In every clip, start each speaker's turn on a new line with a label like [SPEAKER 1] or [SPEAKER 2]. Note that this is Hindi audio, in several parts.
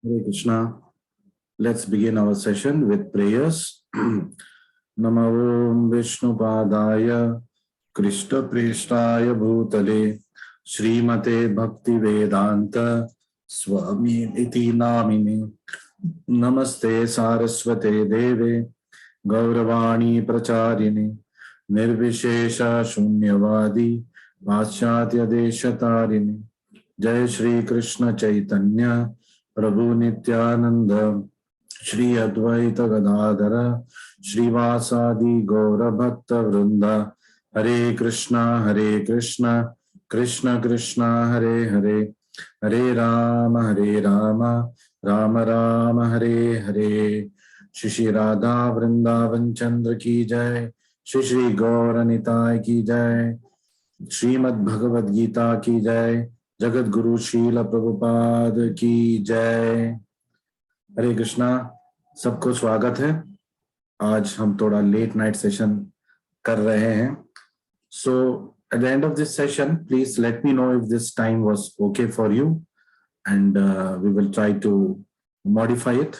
[SPEAKER 1] Hare Krishna. Let's begin our session with prayers. Namo Om Vishnu Padaya Krishna Preshtaya Bhutale Srimate Bhakti Vedanta Swami Iti Namini Namaste Saraswate Deve Gauravani Pracharini Nirvishesha Shunyavadi Paschatya Deshatarini Jai Shri Krishna Chaitanya Prabhu Nityananda Shri Advaita Gadadhara Srivasadi Gaura Bhakta Vrinda Hare Krishna Krishna Krishna Hare Hare Hare Rama Rama Rama Hare Hare Shri Radha Vrindavan Chandra Ki Jai Shri Gaura Nitai Ki Jai Srimad Bhagavad Gita Ki Jai Jagat Guru शील प्रभुपाद की जय। हरे कृष्णा, सबको स्वागत है। आज हम थोड़ा लेट नाइट सेशन कर रहे हैं। So at the end of this session please let me know if this time was okay for you and we will try to modify it.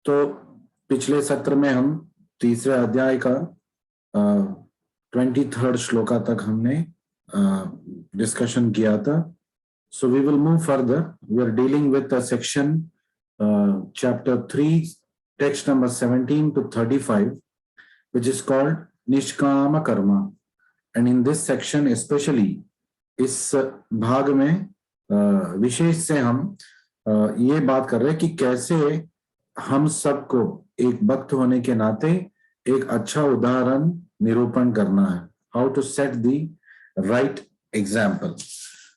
[SPEAKER 1] तो पिछले सत्र में हम तीसरे अध्याय का 23rd श्लोका तक हमने डिस्कशन किया था। So we will move further. We are dealing with a section, chapter 3, text number 17 to 35, which is called Nishkama Karma. And in this section especially, इस भाग में विशेष से हम ये बात कर रहे हैं कि कैसे हम सबको एक भक्त होने के नाते एक अच्छा उदाहरण निरूपण करना है। How to set the right example.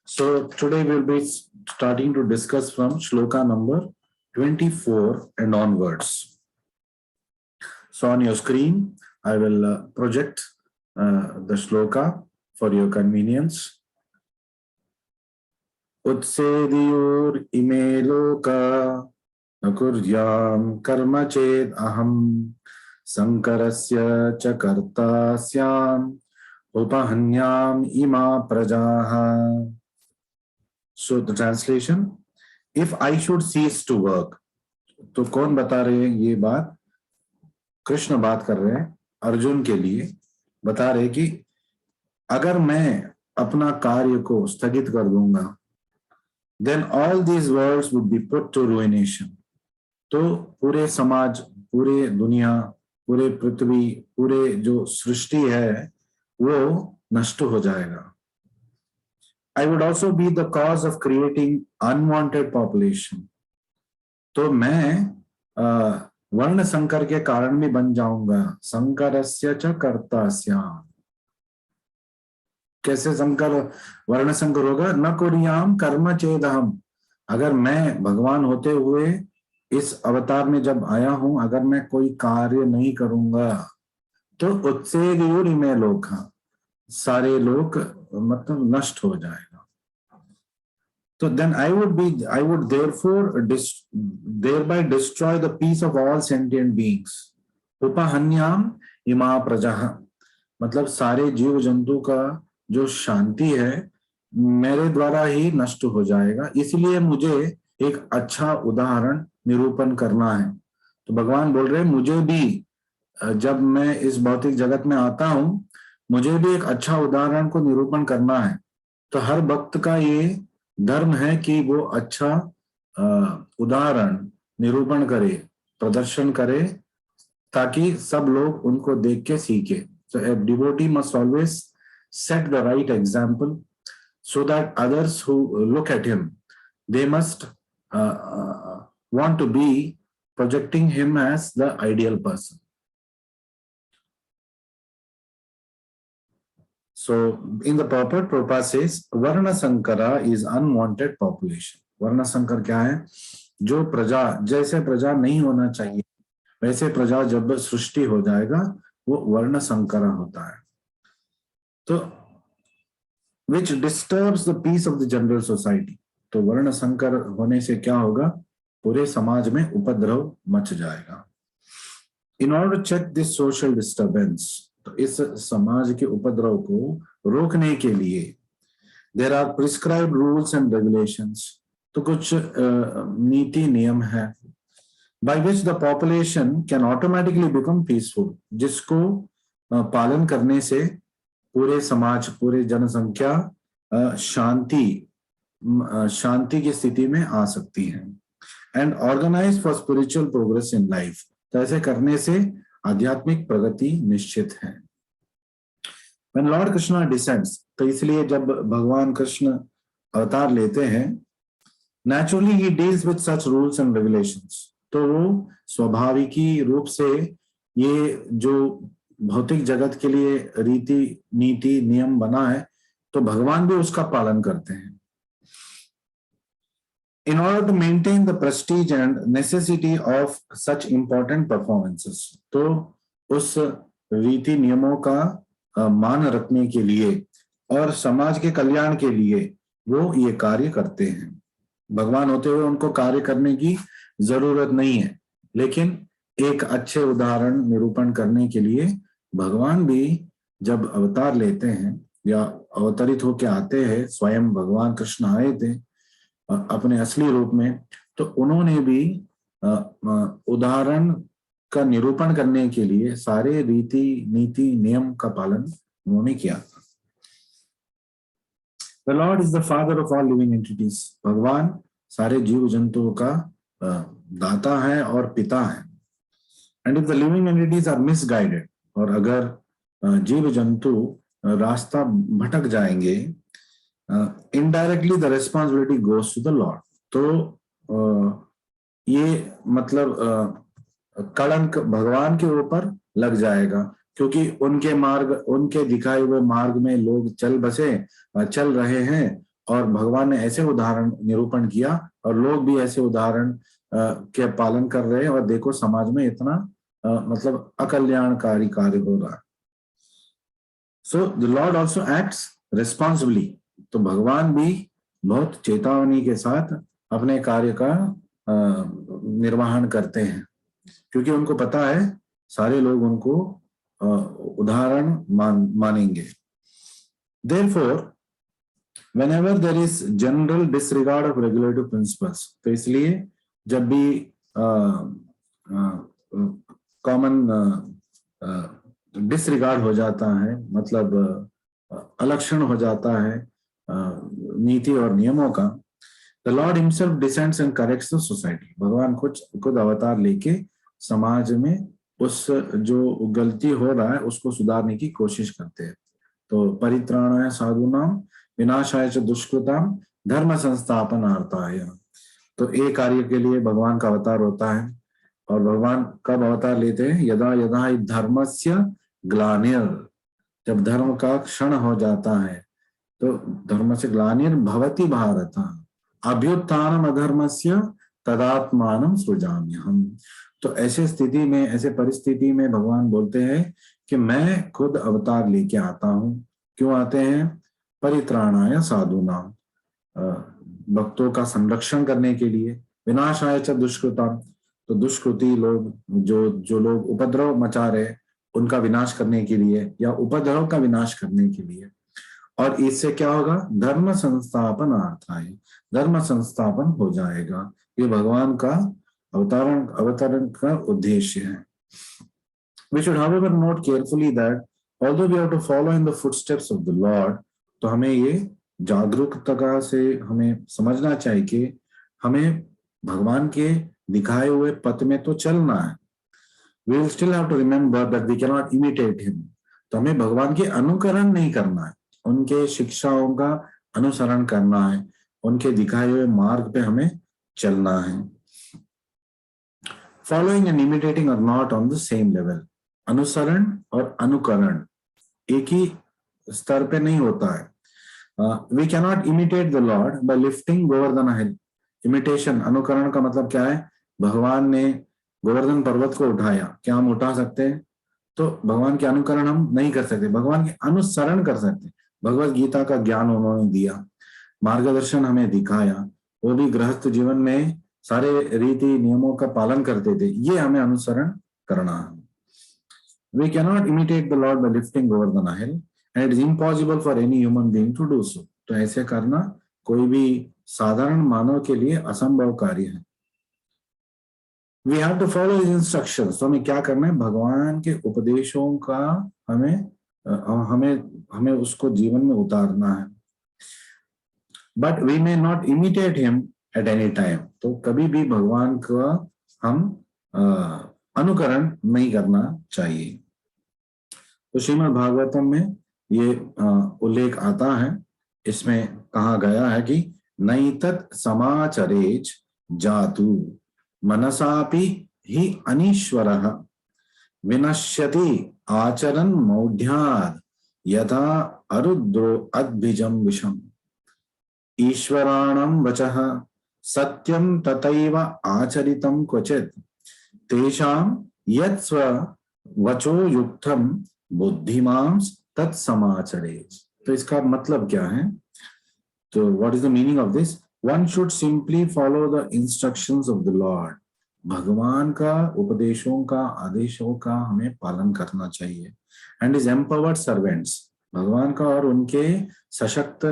[SPEAKER 1] So today we will be starting to discuss from shloka number 24 and onwards. So on your screen I will project the shloka for your convenience. Utsediyur ime loka nakuryam karma ched aham sankarasya cha kartasyam upahanyam ima prajaha. So the translation, if I should cease to work, तो कौन बता रहे हैं ये बात? कृष्ण बात कर रहे हैं अर्जुन के लिए, बता रहे कि अगर मैं अपना कार्य को स्थगित कर दूंगा, then all these worlds would be put to ruination. तो पूरे समाज, पूरे दुनिया, पूरे पृथ्वी, पूरे जो सृष्टि है वो नष्ट हो जाएगा। I would also be the cause of creating unwanted population. तो मैं वर्ण संकर के कारण भी बन जाऊंगा। संकरस्य च कर्तास्य। कैसे संकर वर्ण संकर होगा? न कुर्याम कर्म चेदहम। अगर मैं भगवान होते हुए इस अवतार में जब आया हूं, अगर मैं कोई कार्य नहीं करूंगा तो उत्सेदयुर इमे लोका, सारे लोग मतलब नष्ट हो जाएगा। तो then I would therefore thereby destroy the peace of all sentient beings. उपहन्याम इमा प्रजा, मतलब सारे जीव जंतु का जो शांति है मेरे द्वारा ही नष्ट हो जाएगा। इसलिए मुझे एक अच्छा उदाहरण निरूपण करना है। तो भगवान बोल रहे हैं मुझे भी, जब मैं इस भौतिक जगत में आता हूं, मुझे भी एक अच्छा उदाहरण को निरूपण करना है। तो हर भक्त का ये धर्म है कि वो अच्छा उदाहरण निरूपण करे, प्रदर्शन करे, ताकि सब लोग उनको देख के सीखे। So a devotee must always set the right example so that others who look at him, they must want to be projecting him as the ideal person. So in the purport, Prabhupada says, Varna Sankara is unwanted population. Varna Sankar क्या है? जो प्रजा, जैसे प्रजा नहीं होना चाहिए वैसे प्रजा जब सृष्टि हो जाएगा वो वर्ण संकरा होता है। तो which disturbs the peace of the general society. तो वर्ण संकर होने से क्या होगा? पूरे समाज में उपद्रव मच जाएगा। In order to check this social disturbance, तो इस समाज के उपद्रव को रोकने के लिए there are prescribed rules and regulations. तो कुछ नीति नियम है by which the population can automatically become peaceful, जिसको पालन करने से पूरे समाज, पूरे जनसंख्या शांति की स्थिति में आ सकती है। And organise for spiritual progress in life, तो ऐसे करने से आध्यात्मिक प्रगति निश्चित है। When Lord Krishna descends, तो इसलिए जब भगवान कृष्ण अवतार लेते हैं, naturally he deals with such rules and regulations, तो वो स्वाभाविकी रूप से ये जो भौतिक जगत के लिए रीति नीति नियम बना है, तो भगवान भी उसका पालन करते हैं। In order to maintain the prestige and necessity of such important performances, तो उस रीति नियमों का मान रखने के लिए और समाज के कल्याण के लिए वो ये कार्य करते हैं। भगवान होते हुए उनको कार्य करने की जरूरत नहीं है, लेकिन एक अच्छे उदाहरण निरूपण करने के लिए भगवान भी जब अवतार लेते हैं या अवतरित होके आते हैं, स्वयं भगवान कृष्ण आए थे अपने असली रूप में, तो उन्होंने भी उदाहरण का निरूपण करने के लिए सारे रीति नीति नियम का पालन उन्होंने किया था। The Lord is the father of all living entities. भगवान सारे जीव जंतुओं का दाता है और पिता है। And if the living entities are misguided, और अगर जीव जंतु रास्ता भटक जाएंगे, indirectly the responsibility goes to the Lord. तो ये मतलब कलंक भगवान के ऊपर लग जाएगा, क्योंकि उनके दिखाए हुए मार्ग में लोग चल रहे हैं और भगवान ने ऐसे उदाहरण निरूपण किया और लोग भी ऐसे उदाहरण के पालन कर रहे हैं, और देखो समाज में इतना मतलब अकल्याणकारी कार्य हो रहा है। So the Lord also acts responsibly, तो भगवान भी बहुत चेतावनी के साथ अपने कार्य का निर्वहन करते हैं, क्योंकि उनको पता है सारे लोग उनको उदाहरण मानेंगे। Therefore, whenever there is general disregard of regulative principles, तो इसलिए जब भी कॉमन डिसरिगार्ड हो जाता है, मतलब अलक्षण हो जाता है नीति और नियमों का, the Lord himself descends and corrects the society. भगवान खुद अवतार लेके समाज में उस जो गलती हो रहा है उसको सुधारने की कोशिश करते हैं। तो परित्राणाय साधूनाम विनाशाय च दुष्कृताम धर्म संस्थापनार्थाय, तो एक कार्य के लिए भगवान का अवतार होता है। और भगवान कब अवतार लेते हैं? यदा यदा हि धर्मस्य ग्लानिर, जब धर्म का क्षण हो जाता है, तो धर्म से ग्लानिर भवति भारत अभ्युत्थानम अधर्मस्य तदात्मानं सृजाम्यहम्। तो ऐसे स्थिति में, ऐसे परिस्थिति में भगवान बोलते हैं कि मैं खुद अवतार लेके आता हूं। क्यों आते हैं? परित्राणाय साधूनाम, भक्तों का संरक्षण करने के लिए, विनाशाय च दुष्कृताम, तो दुष्कृति लोग जो लोग उपद्रव मचा रहे उनका विनाश करने के लिए या उपद्रव का विनाश करने के लिए। और इससे क्या होगा? धर्म संस्थापन अर्थाय, धर्म संस्थापन हो जाएगा। ये भगवान का अवतरण का उद्देश्य है। We should however note carefully that although we have to follow in the footsteps of the Lord, तो हमें ये जागरूकता से हमें समझना चाहिए कि हमें भगवान के दिखाए हुए पथ में तो चलना है। We will still have to remember that we cannot imitate him. तो हमें भगवान के अनुकरण नहीं करना है, उनके शिक्षाओं का अनुसरण करना है, उनके दिखाए हुए मार्ग पे हमें चलना है। Following and imitating are not on the same level. अनुसरण और अनुकरण एक ही स्तर पे नहीं होता है। We cannot imitate the Lord by lifting Govardhana hill. Imitation, अनुकरण का मतलब क्या है? भगवान ने गोवर्धन पर्वत को उठाया, क्या हम उठा सकते हैं? तो भगवान के अनुकरण हम नहीं कर सकते, भगवान के अनुसरण कर सकते। भगवत गीता का ज्ञान उन्होंने दिया, मार्गदर्शन हमें दिखाया, वो भी गृहस्थ जीवन में सारे रीति नियमों का पालन करते थे, ये हमें अनुसरण करना है। We cannot imitate the Lord by lifting Govardhana hill, and it is impossible for any human being to do so. तो ऐसे करना कोई भी साधारण मानव के लिए असंभव कार्य है। We have to follow his instructions. तो हमें क्या करना है, भगवान के उपदेशों का हमें हमें हमें उसको जीवन में उतारना है। But we may not imitate him at any time. तो कभी भी भगवान का हम अनुकरण नहीं करना चाहिए। तो श्रीमद् भागवतम में ये उल्लेख आता है, इसमें कहा गया है कि नैतत् समाचरेच जातु मनसापि हि अनीश्वरः विनश्यति आचरन् मौढ्यात् यथा अरुद्रो अद्भिजं विषम्। ईश्वराणां वचः सत्यं तथैव आचरितं क्वचित् तेषां यत् स्व वचो युक्तं बुद्धिमांस तत्समाचरेत्। तो इसका मतलब क्या है? तो what is the meaning of this? One should simply follow the instructions of the Lord. भगवान का उपदेशों का, आदेशों का हमें पालन करना चाहिए। एंड इज एम्पावर्ड सर्वेंट्स, भगवान का और उनके सशक्त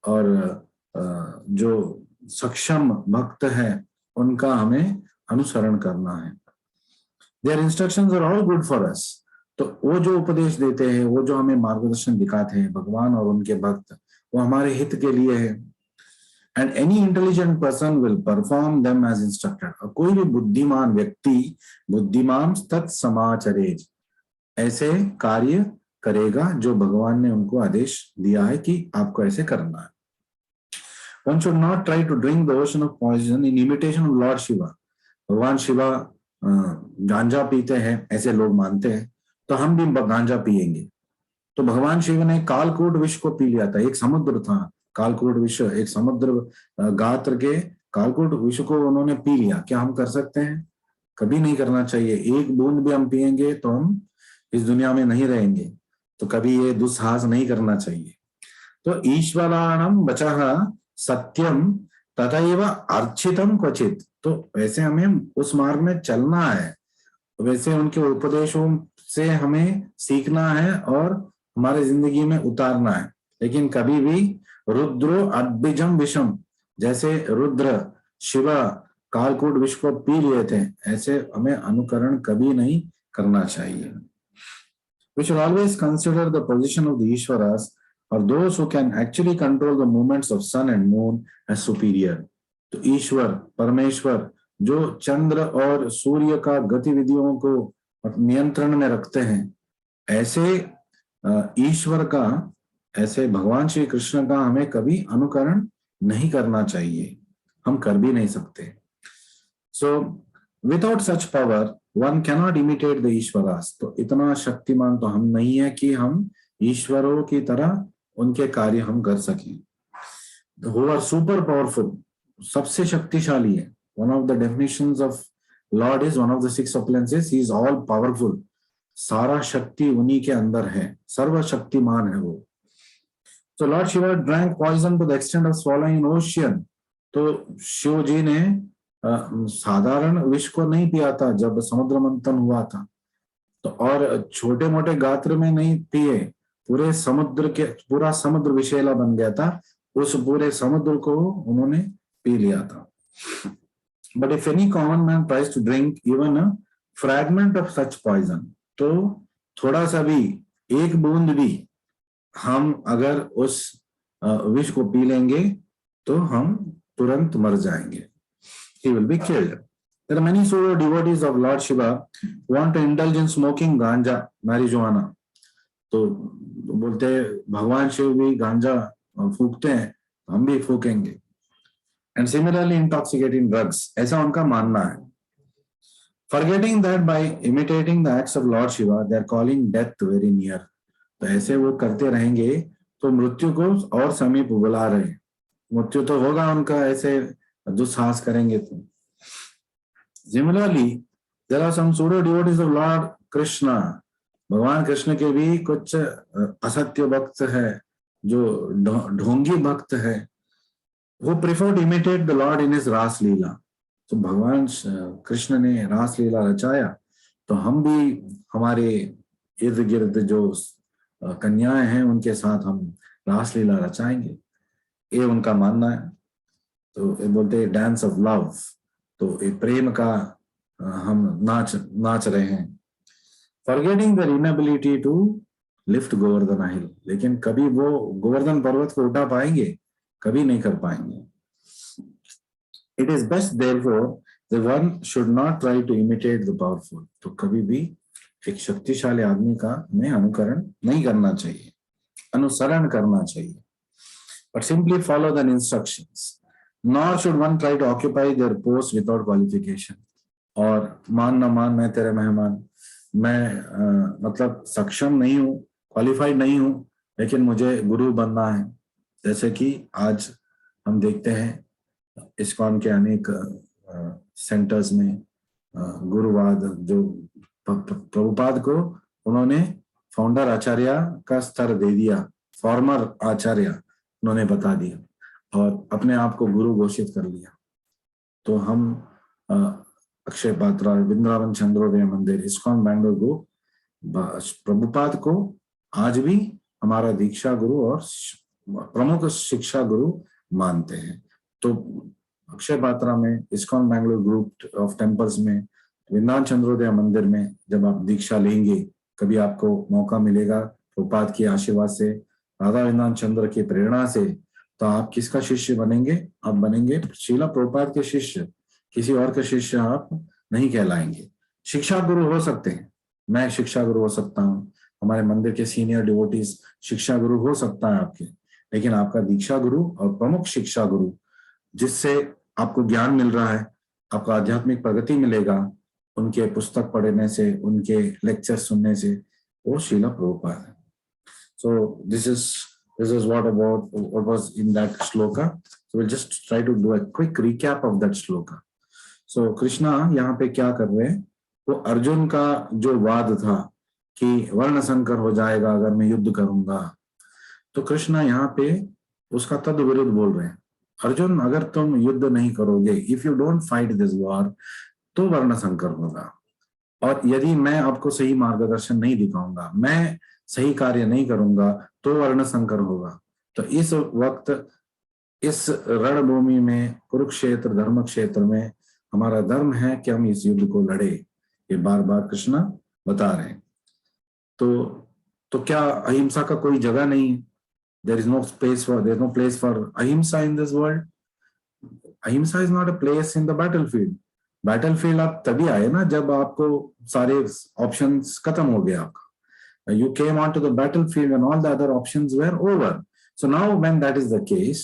[SPEAKER 1] और जो सक्षम भक्त हैं उनका हमें अनुसरण करना है। Their instructions are all good for us. तो वो जो उपदेश देते हैं, वो जो हमें मार्गदर्शन दिखाते हैं भगवान और उनके भक्त, वो हमारे हित के लिए है। And any intelligent person will perform them as instructed. और कोई भी बुद्धिमान व्यक्ति बुद्धिमान तत्समाचरेज, ऐसे कार्य करेगा जो भगवान ने उनको आदेश दिया है कि आपको ऐसे करना है। One should not try to drink the ocean of poison in imitation of Lord Shiva. भगवान शिवा गांजा पीते हैं ऐसे लोग मानते हैं, तो हम भी गांजा पिएंगे। तो भगवान शिव ने कालकूट विष को पी लिया था। एक समुद्र था कालकूट विष, एक समुद्र गात्र के कालकूट विष को उन्होंने पी लिया। क्या हम कर सकते हैं? कभी नहीं करना चाहिए। एक बूंद भी हम पिएंगे तो हम इस दुनिया में नहीं रहेंगे। तो कभी ये दुस्साहस नहीं करना चाहिए। तो ईश्वराणम वचः सत्यम तथैव अर्चितम क्वचित। तो वैसे हमें उस मार्ग में चलना है, वैसे उनके उपदेशों से हमें सीखना है और हमारे जिंदगी में उतारना है। लेकिन कभी भी रुद्रो अद्भिजम विषम, जैसे रुद्र शिवा कालकूट विष को पी लिए थे, ऐसे हमें अनुकरण कभी नहीं करना चाहिए। We should always consider the position of the Ishwaras or those who can actually control the movements of sun and moon as superior. तो ईश्वर परमेश्वर जो चंद्र और सूर्य का गतिविधियों को नियंत्रण में रखते हैं, ऐसे ईश्वर का, ऐसे भगवान श्री कृष्ण का हमें कभी अनुकरण नहीं करना चाहिए। हम कर भी नहीं सकते। So without such power one cannot imitate the ईश्वरास। तो इतना शक्तिमान तो हम नहीं है कि हम ईश्वरों की तरह उनके कार्य हम कर सकें। Who are super powerful, सबसे शक्तिशाली है। One of the definitions of Lord is one of the six appearances, he is all powerful। सारा शक्ति उन्हीं के अंदर है, सर्वशक्तिमान है वो। So Lord Shiva drank poison to the extent of swallowing an ocean। तो शिव जी ने साधारण विष को नहीं पिया था जब समुद्र मंथन हुआ था, तो और छोटे मोटे गात्र में नहीं पिए, पूरे समुद्र के, पूरा समुद्र विषैला बन गया था, उस पूरे समुद्र को उन्होंने पी लिया था। But if any common man tries to drink even a fragment of such poison, तो थोड़ा सा भी, एक बूंद भी हम अगर उस विष को पी लेंगे तो हम तुरंत मर जाएंगे। He will be killed. There are many pseudo devotees of Lord Shiva who want to indulge in smoking ganja, marijuana। तो बोलते हैं भगवान शिव भी गांजा फूकते हैं, हम भी फूकेंगे। And similarly intoxicating drugs, ऐसा उनका मानना है। Forgetting that by imitating the acts of Lord Shiva, they are calling death very near। तो ऐसे वो करते रहेंगे तो मृत्यु को और समीप बुला रहे हैं। मृत्यु तो होगा उनका, ऐसे दुस्साहस करेंगे तो। Similarly, there are some pseudo devotees of Lord Krishna। भगवान कृष्ण के भी कुछ असत्य भक्त है, जो ढोंगी भक्त है, वो prefer to imitate the Lord in his Raas Leela. तो भगवान कृष्ण ने रास लीला रचाया, तो हम भी हमारे इर्द गिर्द जो कन्याएं हैं उनके साथ हम रास लीला रचाएंगे, ये उनका मानना है। तो ये बोलते हैं डांस ऑफ लव, तो ये प्रेम का हम नाच रहे हैं। Forgetting their inability to lift Govardhan hill, लेकिन कभी वो गोवर्धन पर्वत को उठा पाएंगे? कभी नहीं कर पाएंगे। It is best therefore the one should not try to imitate the powerful, तो कभी भी एक शक्तिशाली आदमी का में अनुकरण नहीं करना चाहिए, अनुसरण करना चाहिए, but simply follow the instructions. Nor should one try to occupy their post without qualification. और मान न मान मैं तेरे मेहमान, मैं मतलब सक्षम नहीं हूँ, क्वालिफाइड नहीं हूँ, लेकिन मुझे गुरु बनना है। जैसे कि आज हम देखते हैं इस्कॉन के अनेक सेंटर्स में गुरुवाद, जो प्रभुपाद को उन्होंने फाउंडर आचार्य का स्तर दे दिया, फॉर्मर आचार्य उन्होंने बता दिया और अपने आप को गुरु घोषित कर लिया। तो हम अक्षय पात्रा, वृंदावन चंद्रोदय मंदिर, इस्कॉन बैंगलोर को प्रभुपाद को आज भी हमारा दीक्षा गुरु और प्रमुख शिक्षा गुरु मानते हैं। तो अक्षय पात्रा में, ISKCON Bangalore group of temples में, वृंदावन चंद्रोदय मंदिर में जब आप दीक्षा लेंगे, कभी आपको मौका मिलेगा प्रभुपाद की आशीर्वाद से, राधा वृंदावन चंद्र की प्रेरणा से, तो आप किसका शिष्य बनेंगे? आप बनेंगे श्रीला प्रभुपाद के शिष्य, किसी और के शिष्य आप नहीं कहलाएंगे। शिक्षा गुरु हो सकते हैं, मैं शिक्षा गुरु हो सकता हूँ, हमारे मंदिर के सीनियर डिवोटीज शिक्षा गुरु हो सकता है आपके, लेकिन आपका दीक्षा गुरु और प्रमुख शिक्षा गुरु, जिससे आपको ज्ञान मिल रहा है, आपको आध्यात्मिक प्रगति मिलेगा उनके पुस्तक पढ़ने से, उनके लेक्चर सुनने से, वो श्रीला प्रभुपाद है। So this is what was in that shloka. So we'll just try to do a quick recap of that shloka. So Krishna यहाँ पे क्या कर रहे हैं? वो अर्जुन का जो वाद था कि वर्ण संकर हो जाएगा अगर मैं युद्ध करूंगा, तो कृष्णा यहाँ पे उसका तद विरुद्ध बोल रहे हैं। अर्जुन, अगर तुम युद्ध नहीं करोगे, if you don't fight this war, तो वर्ण संकर होगा, और यदि मैं आपको सही मार्गदर्शन नहीं दिखाऊंगा, मैं सही कार्य नहीं करूंगा, तो वर्ण संकर होगा। तो इस वक्त इस रणभूमि में, कुरुक्षेत्र धर्म क्षेत्र में, हमारा धर्म है कि हम इस युद्ध को लड़े, ये बार बार कृष्ण बता रहे हैं। तो क्या अहिंसा का कोई जगह नहीं है? There is no place for ahimsa in this world. Ahimsa is not a place in the battlefield. Battlefield आप तभी आए ना जब आपको सारे ऑप्शंस खत्म हो गए आपका। You came onto the battlefield when all the other options were over. So now when that is the case,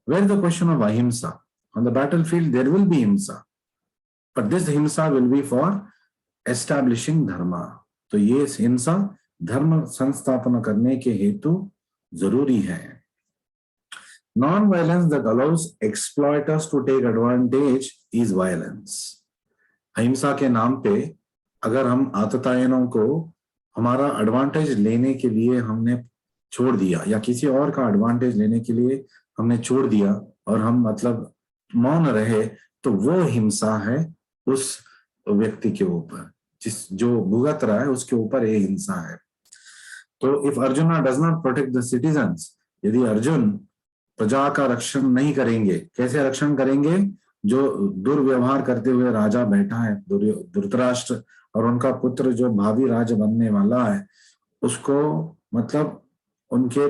[SPEAKER 1] where is the question of ahimsa? On the battlefield there will be himsa, but this himsa will be for establishing dharma. तो ये हिंसा धर्म संस्थापन करने के हेतु जरूरी है। Non-violence that allows exploiters to take advantage is violence. अहिंसा के नाम पे अगर हम आततायनों को हमारा एडवांटेज लेने के लिए हमने छोड़ दिया, या किसी और का एडवांटेज लेने के लिए हमने छोड़ दिया, और हम मतलब मौन रहे, तो वो हिंसा है उस व्यक्ति के ऊपर, जो भुगत रहा है उसके ऊपर ये हिंसा है। तो if Arjun does not protect the citizens, यदि अर्जुन प्रजा का रक्षण नहीं करेंगे, कैसे रक्षण करेंगे? जो दुर्व्यवहार करते हुए राजा बैठा है धृतराष्ट्र, और उनका पुत्र जो भावी राजा बनने वाला है, उसको मतलब उनके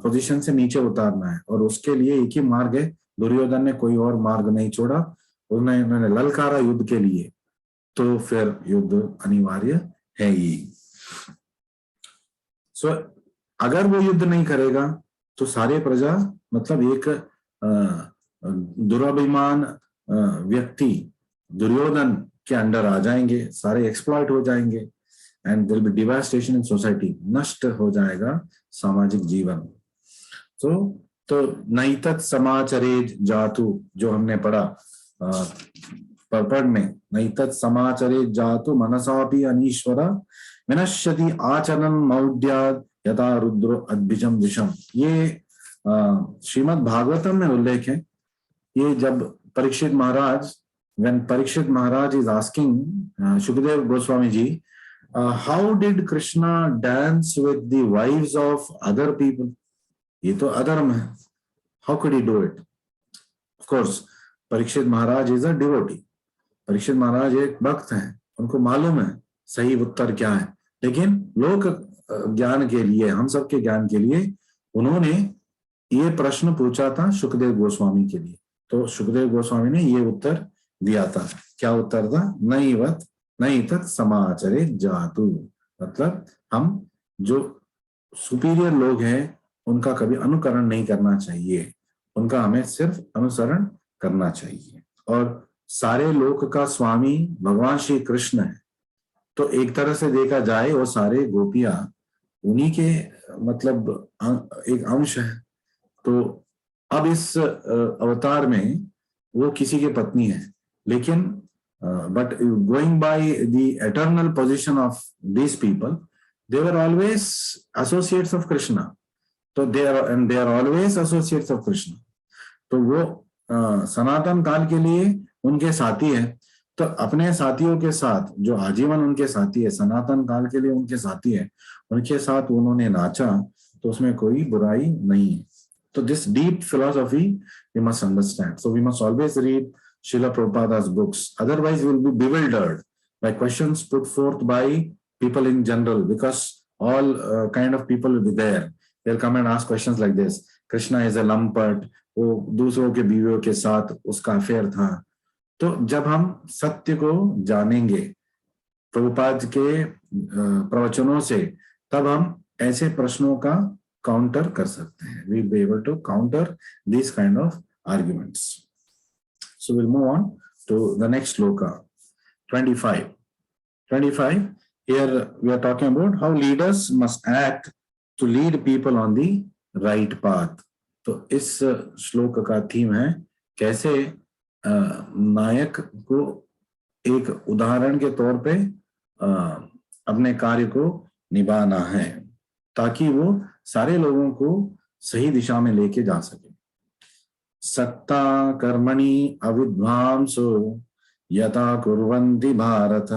[SPEAKER 1] पोजीशन से नीचे उतारना है, और उसके लिए एक ही मार्ग है। दुर्योधन ने कोई और मार्ग नहीं छोड़ा, उन्होंने ललकारा युद्ध के लिए, तो फिर युद्ध अनिवार्य है ही। सो अगर वो युद्ध नहीं करेगा तो सारे प्रजा मतलब एक दुराभिमान व्यक्ति दुर्योधन के अंडर आ जाएंगे, सारे एक्सप्लॉइट हो जाएंगे, and there will be devastation in society, नष्ट हो जाएगा सामाजिक जीवन। तो नैतत् समाचरेत जातु, जो हमने पढ़ा पढ़ में, नैतत् समाचरेत जातु मनसापि अनीश्वर विनश्यति आचरण मौढ्यात् यथा रुद्रो अद्भिजम विषम। ये श्रीमद् भागवतम में उल्लेख है। ये जब परीक्षित महाराज, when Parikshit Maharaj is asking Shukdev Goswami ji, how did Krishna dance with the wives of other people? ये तो अधर्म है. How could he do it? Of course, Parikshit Maharaj is a devotee, Parikshit Maharaj एक भक्त हैं, उनको मालूम है सही उत्तर क्या है, लेकिन लोक ज्ञान के लिए, हम सबके ज्ञान के लिए उन्होंने ये प्रश्न पूछा था सुखदेव गोस्वामी के लिए। तो सुखदेव गोस्वामी ने ये उत्तर दिया था। क्या उत्तर था? नहीं तत् समाचरे जातु, मतलब हम जो सुपीरियर लोग हैं उनका कभी अनुकरण नहीं करना चाहिए, उनका हमें सिर्फ अनुसरण करना चाहिए। और सारे लोक का स्वामी भगवान श्री कृष्ण है, तो एक तरह से देखा जाए वो सारे गोपियां उन्हीं के मतलब एक अंश है। तो अब इस अवतार में वो किसी की पत्नी है, लेकिन but going by the eternal position of these people, they were always associates of Krishna. तो they are always associates of Krishna. तो वो सनातन काल के लिए उनके साथी है। तो अपने साथियों के साथ, जो आजीवन उनके साथी है, सनातन काल के लिए उनके साथी है, उनके साथ उन्होंने नाचा, तो उसमें कोई बुराई नहीं है। तो this deep philosophy we must understand. So we must always read Srila Prabhupada's books. Otherwise we will be bewildered by questions put forth by people in general, because all kind of people will be there. They'll come and ask questions like this. Krishna is a lumpert, वो दूसरों के बीवियों के साथ उसका अफेयर था। तो जब हम सत्य को जानेंगे प्रभुपाद के प्रवचनों से, तब हम ऐसे प्रश्नों का काउंटर कर सकते हैं। We will be able to counter these kind of arguments. So we'll move on to the next sloka, 25. 25. Here we are talking about how leaders must act to lead people on the right path. तो इस श्लोक का थीम है कैसे नायक को एक उदाहरण के तौर पे अपने कार्य को निभाना है, ताकि वो सारे लोगों को सही दिशा में लेके जा सके। सक्ता कर्मणि अविद्वांसो यथा कुर्वन्ति भारत,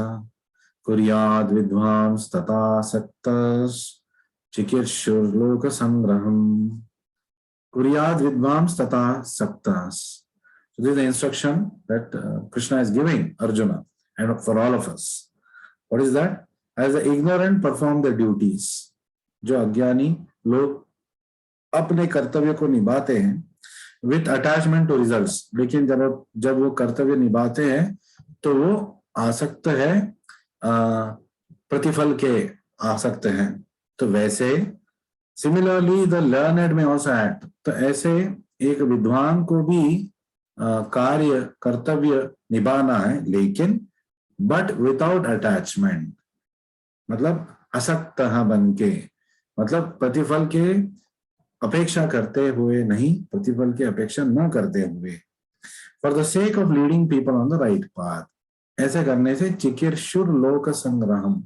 [SPEAKER 1] कुर्याद् विद्वांस तथा सक्तस् चिकीर्षुर्लोक संग्रहम्। कुर्याद् विद्वांस तथा सक्तस्. So this is the instruction that Krishna is giving Arjuna and for all of us. What is that? As the ignorant perform their duties. जो अज्ञानी लोग अपने कर्तव्य को निभाते हैं विथ अटैचमेंट टू रिजल्ट्स, लेकिन जब वो कर्तव्य निभाते हैं तो वो आसक्त है, प्रतिफल के आसक्त हैं। तो वैसे सिमिलरली द लर्नड में ऑल्सो एक्ट। तो ऐसे एक विद्वान को भी कार्य कर्तव्य निभाना है, लेकिन बट विदाउट अटैचमेंट, मतलब असक्त बन के, मतलब प्रतिफल के अपेक्षा करते हुए नहीं, प्रतिफल की अपेक्षा न करते हुए, for the sake of leading people on the right path. ऐसे करने से चिकीर्षुर लोक संग्रहम,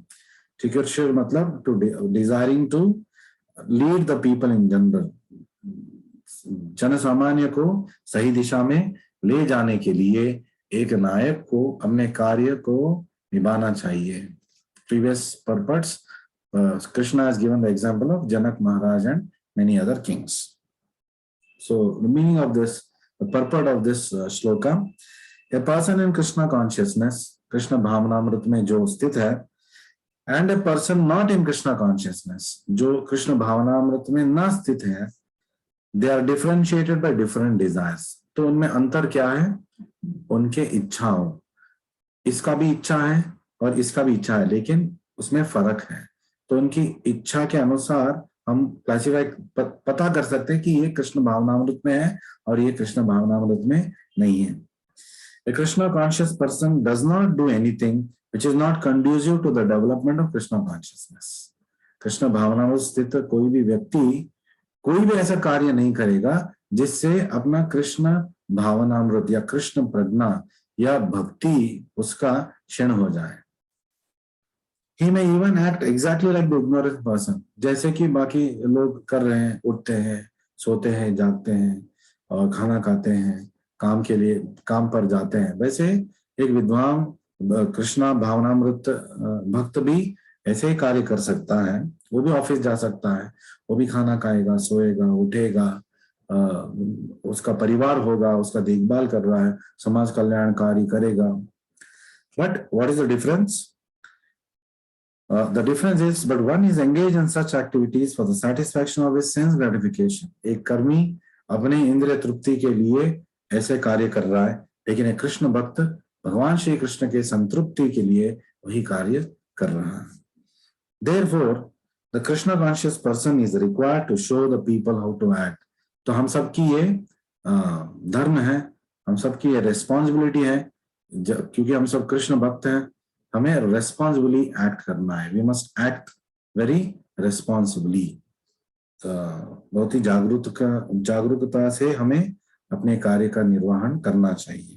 [SPEAKER 1] चिकीर्षुर मतलब to desiring to lead the people in general, जन सामान्य को सही दिशा में ले जाने के लिए एक नायक को अपने कार्य को निभाना चाहिए। Previous purports Krishna has given the example of Janak Maharaj and many other kings. So the meaning of this, the purport of this shloka, a person in Krishna consciousness, Krishna Bhavanamrit में जो स्थित है, and a person not in Krishna consciousness, जो कृष्ण भावनामृत में न स्थित है, they are differentiated by different desires. तो उनमें अंतर क्या है? उनके इच्छाओं, इसका भी इच्छा है और इसका भी इच्छा है, लेकिन उसमें फर्क है। तो उनकी इच्छा के अनुसार हम क्लासिफाई पता कर सकते हैं कि ये कृष्ण भावनामृत में है और ये कृष्ण भावनामृत में नहीं है। A Krishna conscious person does not do anything which is not conducive to the development of Krishna consciousness. Krishna भावनामृत स्थित कोई भी व्यक्ति कोई भी ऐसा कार्य नहीं करेगा जिससे अपना कृष्ण भावनामृत या कृष्ण प्रज्ञा या भक्ति उसका क्षीण हो जाए। He may even act exactly like the ignorant person, जैसे कि बाकी लोग कर रहे हैं, उठते हैं, सोते हैं, जागते हैं और खाना खाते हैं, काम के लिए काम पर जाते हैं, वैसे एक विद्वान कृष्णा भावनामृत भक्त भी ऐसे ही कार्य कर सकता है। वो भी ऑफिस जा सकता है, वो भी खाना खाएगा, सोएगा, उठेगा, उसका परिवार होगा, उसका देखभाल कर रहा है, समाज कल्याणकारी करेगा. But what is the difference? The difference is, but one is engaged in such activities for the satisfaction of his sense gratification. एक कर्मी अपने इंद्रिय तृप्ति के लिए ऐसे कार्य कर रहा है, लेकिन एक कृष्ण भक्त भगवान श्री कृष्ण के संतृप्ति के लिए वही कार्य कर रहा है. Therefore, the Krishna conscious person is required to show the people how to act. तो हम सबकी ये धर्म है, हम सबकी ये रिस्पॉन्सिबिलिटी है, क्योंकि हम सब कृष्ण भक्त हैं, हमें रेस्पॉन्सिबली एक्ट करना है. We must act very responsibly. बहुत ही जागरूकता से हमें अपने कार्य का निर्वहन करना चाहिए.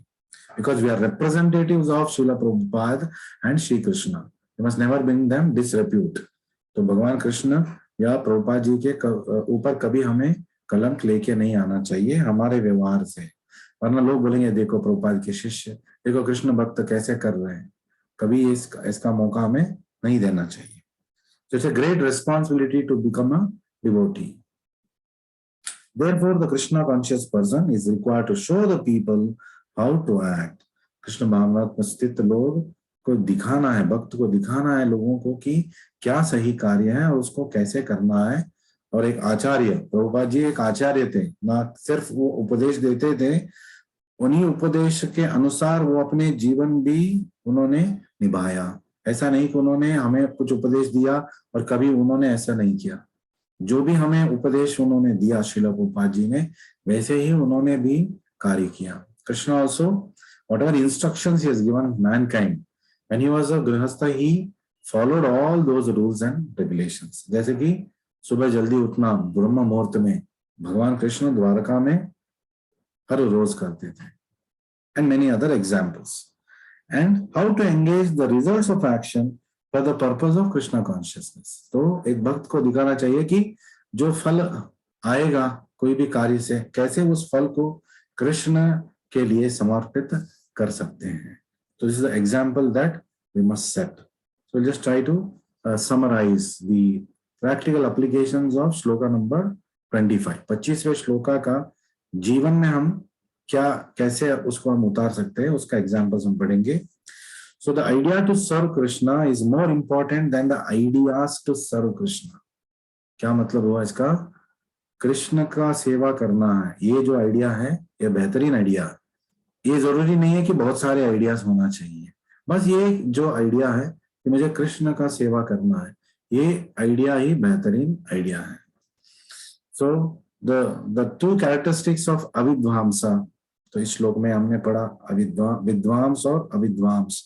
[SPEAKER 1] Because we are representatives of Srila Prabhupada and Shri Krishna. We must never bring them disrepute. तो भगवान कृष्ण या प्रभुपाद जी के ऊपर कभी हमें कलंक लेके नहीं आना चाहिए हमारे व्यवहार से, वरना लोग बोलेंगे देखो प्रभुपाद के शिष्य, देखो कृष्ण भक्त कैसे कर रहे हैं. कभी इसका मौका हमें नहीं देना चाहिए. So it's a great responsibility to become a devotee. Therefore, the Krishna conscious person is required to show the people how to act. Krishna भावनात्म में स्थित लोग को दिखाना है, भक्त को दिखाना है लोगों को कि क्या सही कार्य है और उसको कैसे करना है. और एक आचार्य, प्रभुपाद जी एक आचार्य थे, ना सिर्फ वो उपदेश देते थे, उन्हीं उपदेश के अनुसार वो अपने जीवन भी उन्होंने निभाया. ऐसा नहीं कि उन्होंने हमें कुछ उपदेश दिया और कभी उन्होंने ऐसा नहीं किया. जो भी हमें उपदेश उन्होंने दिया श्रील प्रभुपाद जी ने, वैसे ही उन्होंने भी कार्य किया. Krishna also whatever instructions he has given mankind when he was a grihastha, he followed all those rules and regulations. जैसे कि सुबह जल्दी उठना ब्रह्म मुहूर्त में भगवान कृष्ण द्वारका में हर रोज करते थे, and many other examples. And how to engage the results of action for the purpose of Krishna consciousness. तो एक भक्त को दिखाना चाहिए कि जो फल आएगा कोई भी कार्य से, कैसे उस फल को कृष्ण के लिए समर्पित कर सकते हैं. So this is the example that we must set. So we'll just try to summarize the practical applications of shloka number 25. 25वें श्लोका का जीवन में हम क्या कैसे उसको हम उतार सकते हैं, उसका एग्जाम्पल्स हम पढ़ेंगे. So the idea to serve Krishna is more important than the ideas to serve Krishna. क्या मतलब हुआ इसका? कृष्ण का सेवा करना है, ये जो आइडिया है ये बेहतरीन आइडिया. ये जरूरी नहीं है कि बहुत सारे आइडियाज होना चाहिए, बस ये जो आइडिया है कि मुझे कृष्ण का सेवा करना है, ये आइडिया ही बेहतरीन आइडिया है. So the two characteristics of अविद्वांसा, तो इस श्लोक में हमने पढ़ा विद्वांस और अविद्वांस.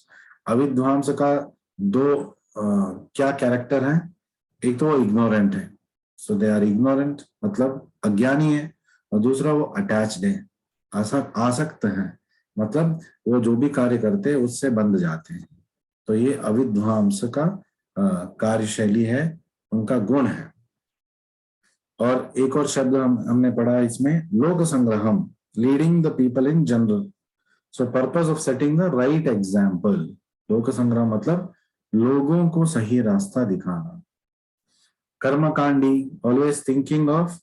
[SPEAKER 1] अविद्वांस का दो क्या कैरेक्टर है? एक तो वो इग्नोरेंट है, सो दे आर इग्नोरेंट मतलब अज्ञानी है, और दूसरा वो अटैच्ड है, आसक्त है, मतलब वो जो भी कार्य करते हैं उससे बंध जाते हैं. तो ये अविद्वांस का कार्यशैली है, उनका गुण है. और एक और शब्द हमने पढ़ा इसमें, लोक संग्रहम, leading the people in general. So purpose of setting the right example. लोक संग्रह मतलब लोगों को सही रास्ता दिखाना. कर्मकांडी, always thinking of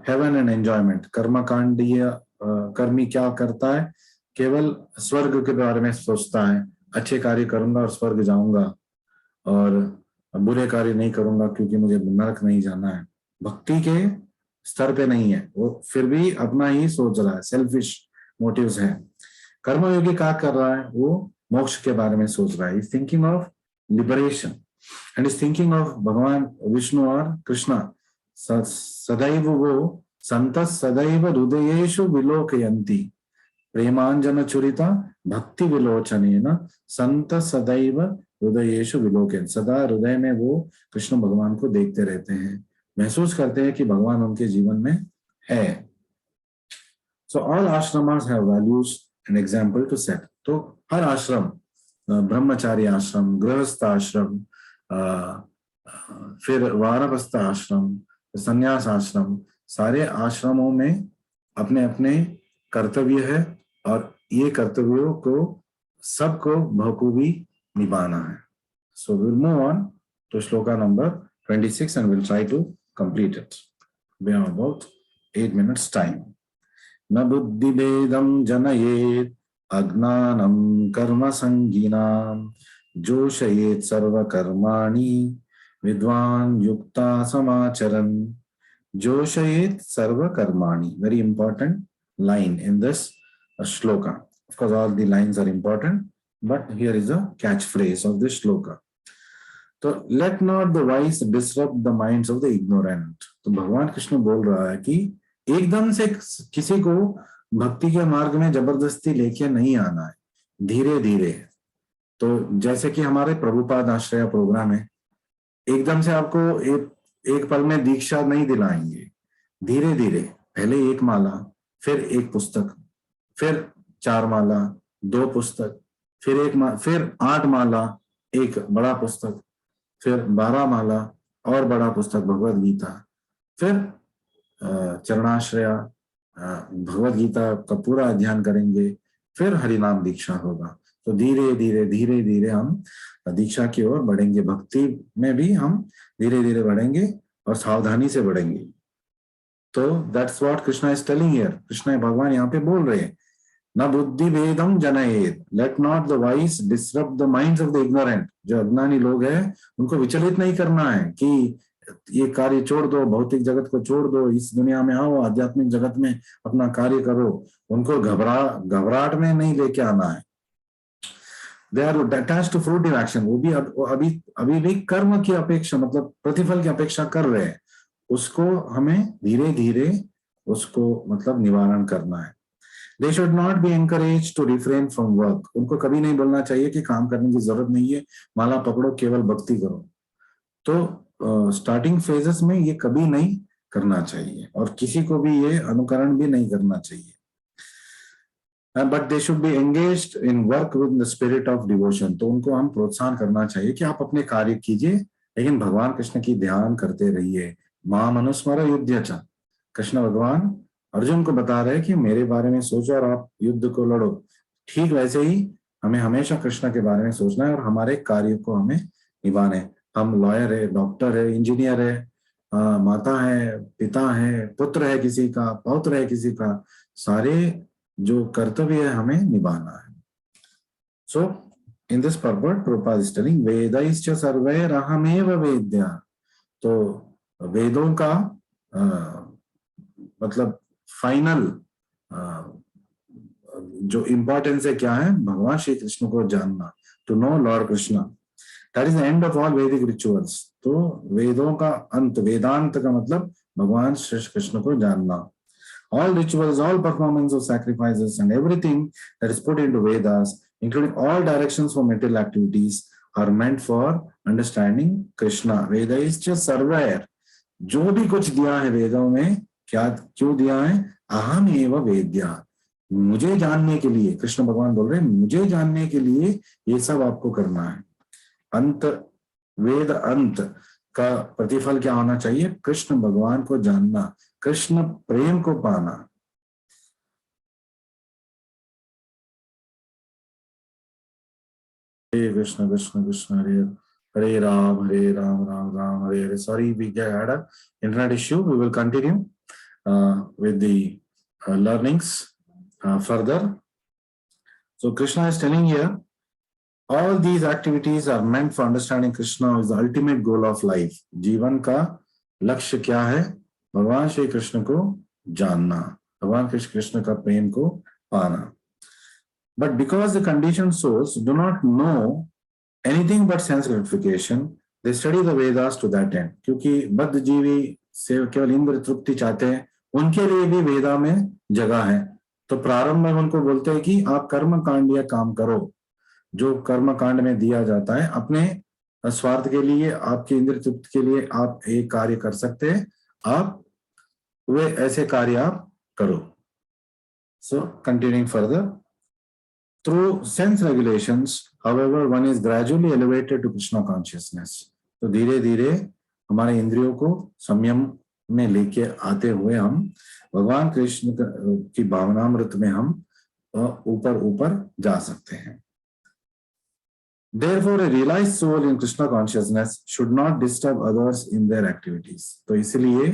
[SPEAKER 1] heaven and enjoyment. कर्मकांडीय कर्मी क्या करता है? केवल स्वर्ग के बारे में सोचता है, अच्छे कार्य करूंगा और स्वर्ग जाऊंगा, और बुरे कार्य नहीं करूंगा क्योंकि मुझे नरक नहीं जाना है. भक्ति के स्तर पे नहीं है वो, फिर भी अपना ही सोच रहा है, सेल्फिश मोटिव्स हैं. कर्मयोगी क्या कर रहा है? वो मोक्ष के बारे में सोच रहा है. Is thinking of liberation and is thinking of भगवान विष्णु और कृष्णा. सदैव वो संत सदैव हृदयेषु विलोकयन्ति प्रेमांजन चुरिता भक्ति विलोचनेन संत सदैव हृदयेषु विलोकयन्. सदा हृदय में वो कृष्ण भगवान को देखते रहते हैं, महसूस करते हैं कि भगवान उनके जीवन में है. So all ashramas have values and example to set. तो हर आश्रम, ब्रह्मचारी आश्रम, गृहस्थ आश्रम, फिर वानप्रस्थ आश्रम, संन्यास आश्रम, सारे आश्रमों में अपने अपने कर्तव्य है, और ये कर्तव्यों को सबको बखूबी निभाना है. So will move on to shloka number 26 and we'll try to complete it. We are about 8 minutes time. न बुद्धि भेदम जनयेत अज्ञानम कर्म संगीनाम जोशयेत सर्व कर्माणि विद्वान युक्ता समाचरन्. जोशयेत सर्व कर्माणि, very important line in this shloka. Of course all the lines are important, but here is a catchphrase of this shloka. तो let not the wise disrupt the minds of the ignorant. तो भगवान कृष्ण बोल रहा है कि एकदम से किसी को भक्ति के मार्ग में जबरदस्ती लेके नहीं आना है, धीरे धीरे. तो जैसे कि हमारे प्रभुपाद आश्रय प्रोग्राम है, एकदम से आपको एक पल में दीक्षा नहीं दिलाएंगे, धीरे धीरे. पहले 1 माला, फिर 1 पुस्तक, फिर 4 माला, 2 पुस्तक, फिर 8 माला, 1 बड़ा पुस्तक, फिर 12 माला और बड़ा पुस्तक भगवत गीता, फिर चरणाश्रया भगवत गीता का पूरा अध्ययन करेंगे, फिर हरिनाम दीक्षा होगा. तो धीरे धीरे हम दीक्षा की ओर बढ़ेंगे. भक्ति में भी हम धीरे धीरे बढ़ेंगे और सावधानी से बढ़ेंगे. तो that's what Krishna is telling here. Krishna भगवान यहाँ पे बोल रहे हैं, न बुद्धि भेदम जनयेत, let not the wise disrupt the minds of the ignorant. जो अज्ञानी लोग हैं उनको विचलित नहीं करना है कि ये कार्य छोड़ दो, भौतिक जगत को छोड़ दो, इस दुनिया में आओ, आध्यात्मिक जगत में अपना कार्य करो. उनको घबराहट में नहीं लेके आना है. They are attached to fruitive action. वो भी अभी भी कर्म की अपेक्षा, मतलब प्रतिफल की अपेक्षा कर रहे हैं. उसको हमें धीरे धीरे उसको मतलब निवारण करना है. They should not be encouraged to refrain from work. उनको कभी नहीं बोलना चाहिए कि काम करने की जरूरत नहीं है, माला पकड़ो, केवल भक्ति करो. तो स्टार्टिंग फेजेस में ये कभी नहीं करना चाहिए और किसी को भी ये अनुकरण भी नहीं करना चाहिए. But they should be engaged in work with the spirit of devotion. तो उनको हम प्रोत्साहन करना चाहिए कि आप अपने कार्य कीजिए, लेकिन भगवान कृष्ण की ध्यान करते रहिए. माम अनुस्मर युद्ध च. कृष्ण भगवान अर्जुन को बता रहे कि मेरे बारे में सोचो और आप युद्ध को लड़ो. ठीक वैसे ही हमें हमेशा कृष्ण के बारे में सोचना है और हमारे कार्य को हमें निभाना है. हम लॉयर है, डॉक्टर है, इंजीनियर है, माता है, पिता है, पुत्र है किसी का, पौत्र है किसी का, सारे जो कर्तव्य है हमें निभाना है. So in this purport Prabhupada is telling वेदैश्च सर्वैरहमेव वेद्या. तो वेदों का मतलब फाइनल जो इंपॉर्टेंस है क्या है, भगवान श्री कृष्ण को जानना, to know Lord Krishna. That is the end of all Vedic rituals. तो वेदों का अंत, वेदांत का मतलब भगवान श्री कृष्ण को जानना. All rituals, all performance of sacrifices and everything that is put into Vedas, including all directions for material activities, are meant for understanding Krishna. Veda is just सर्वैर. जो भी कुछ दिया है वेदों में, क्या क्यों दिया है? अहम एव वेद्या. मुझे जानने के लिए, कृष्ण भगवान बोल रहे हैं, मुझे जानने के लिए ये सब आपको करना है. अंत, वेद अंत का प्रतिफल क्या होना चाहिए? कृष्ण भगवान को जानना, कृष्ण प्रेम को पाना. हरे Krishna Krishna Krishna Hare Hare Ram Ram Ram Hare Hare. Sorry, we had an internet issue. We will continue with the learnings further. So Krishna is telling here, all these activities are meant for understanding Krishna is the ultimate goal of life. जीवन का लक्ष्य क्या है? भगवान श्री कृष्ण को जानना, भगवान कृष्ण का प्रेम को पाना. But because the conditioned souls do not know anything but sense gratification, they study the Vedas to that end. क्योंकि बद्ध जीवी से केवल इंद्र तृप्ति चाहते हैं, उनके लिए भी वेदा में जगह है. तो प्रारंभ में उनको बोलते हैं कि आप कर्म कांड या काम करो, जो कर्म कांड में दिया जाता है. अपने स्वार्थ के लिए, आपके इंद्र तृप्ति के लिए आप एक कार्य कर सकते हैं, आप वे ऐसे कार्य आप करो. So continuing further, through sense regulations, however, one is gradually elevated to Krishna consciousness. तो धीरे धीरे हमारे इंद्रियों को संयम में लेके आते हुए हम भगवान कृष्ण की भावनामृत में हम ऊपर ऊपर जा सकते हैं. Therefore, a realized soul in Krishna consciousness should not disturb others in their activities. तो इसलिए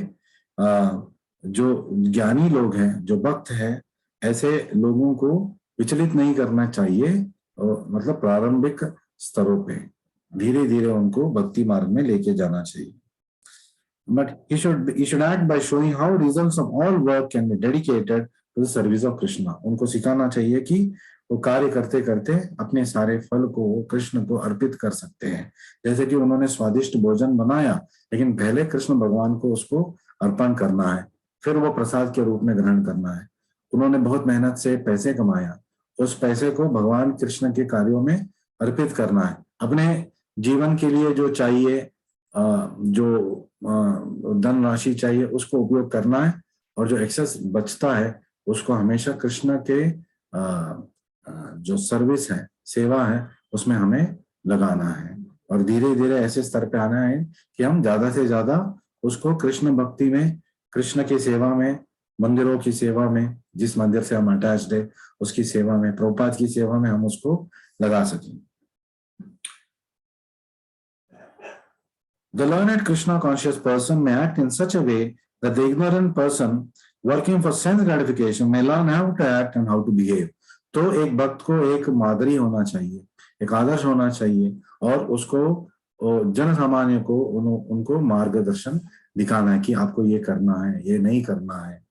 [SPEAKER 1] जो ज्ञानी लोग हैं, जो भक्त हैं, ऐसे लोगों को विचलित नहीं करना चाहिए, मतलब प्रारंभिक स्तरों पे धीरे धीरे उनको भक्ति मार्ग में लेके जाना चाहिए. But he should act by showing how results of all work can be dedicated to the service of Krishna. उनको सिखाना चाहिए कि वो कार्य करते करते अपने सारे फल को कृष्ण को अर्पित कर सकते हैं. जैसे कि उन्होंने स्वादिष्ट भोजन बनाया, लेकिन पहले कृष्ण भगवान को उसको अर्पण करना है, फिर वो प्रसाद के रूप में ग्रहण करना है. उन्होंने बहुत मेहनत से पैसे कमाया, उस पैसे को भगवान कृष्ण के कार्यों में अर्पित करना है. अपने जीवन के लिए जो चाहिए, जो धन राशि चाहिए, उसको उपयोग करना है, और जो एक्सेस बचता है उसको हमेशा कृष्ण के जो सर्विस है, सेवा है, उसमें हमें लगाना है. और धीरे धीरे ऐसे स्तर पे आना है कि हम ज्यादा से ज्यादा उसको कृष्ण भक्ति में, कृष्ण की सेवा में, मंदिरों की सेवा में, जिस मंदिर से हम अटैच्ड है उसकी सेवा में, प्रभुपाद की सेवा में हम उसको लगा सकें. The learned Krishna conscious person may act in such a way that the ignorant person working for sense gratification may learn how to act and how to behave. तो एक भक्त को एक मादरी होना चाहिए, एक आदर्श होना चाहिए, और उसको जन सामान्य को उनको मार्गदर्शन दिखाना है कि आपको ये करना है, ये नहीं करना है.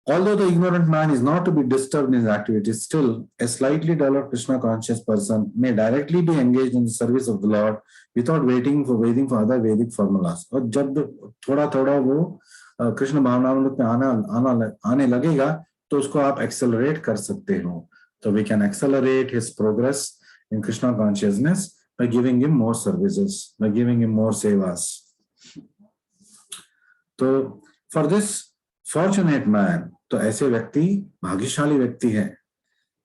[SPEAKER 1] Although the ignorant man is not to be disturbed in his activities, still a slightly developed Krishna conscious person may directly be engaged in the service of the Lord without waiting for other Vedic formulas. और जब थोड़ा थोड़ा वो कृष्ण भावनामृत में आने लगेगा तो उसको आप एक्सेलरेट कर सकते हो. So we can accelerate his progress in Krishna consciousness by giving him more services, by giving him more sevas. So for this fortunate man, तो ऐसे व्यक्ति भाग्यशाली व्यक्ति है.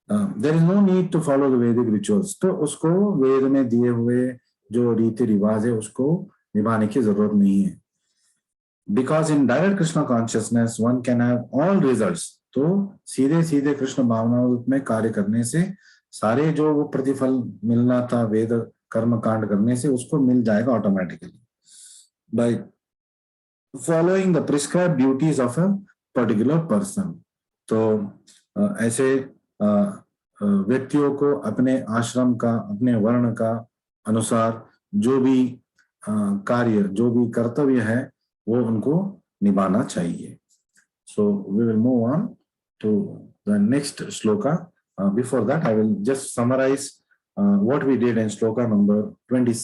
[SPEAKER 1] There is no need to follow the Vedic rituals. तो उसको वेद में दिए हुए जो रीति रिवाज है उसको निभाने की जरूरत नहीं है. Because in direct Krishna consciousness one can have all results. तो सीधे सीधे कृष्ण भावना में कार्य करने से सारे जो वो प्रतिफल मिलना था वेद कर्म कांड करने से उसको मिल जाएगा automatically by following the prescribed duties of a particular person. तो ऐसे व्यक्तियों को अपने आश्रम का, अपने वर्ण का अनुसार जो भी कार्य, जो भी कर्तव्य है वो उनको निभाना चाहिए. So we will move on to the next shloka. Before that I will just summarise what we did in shloka number 26.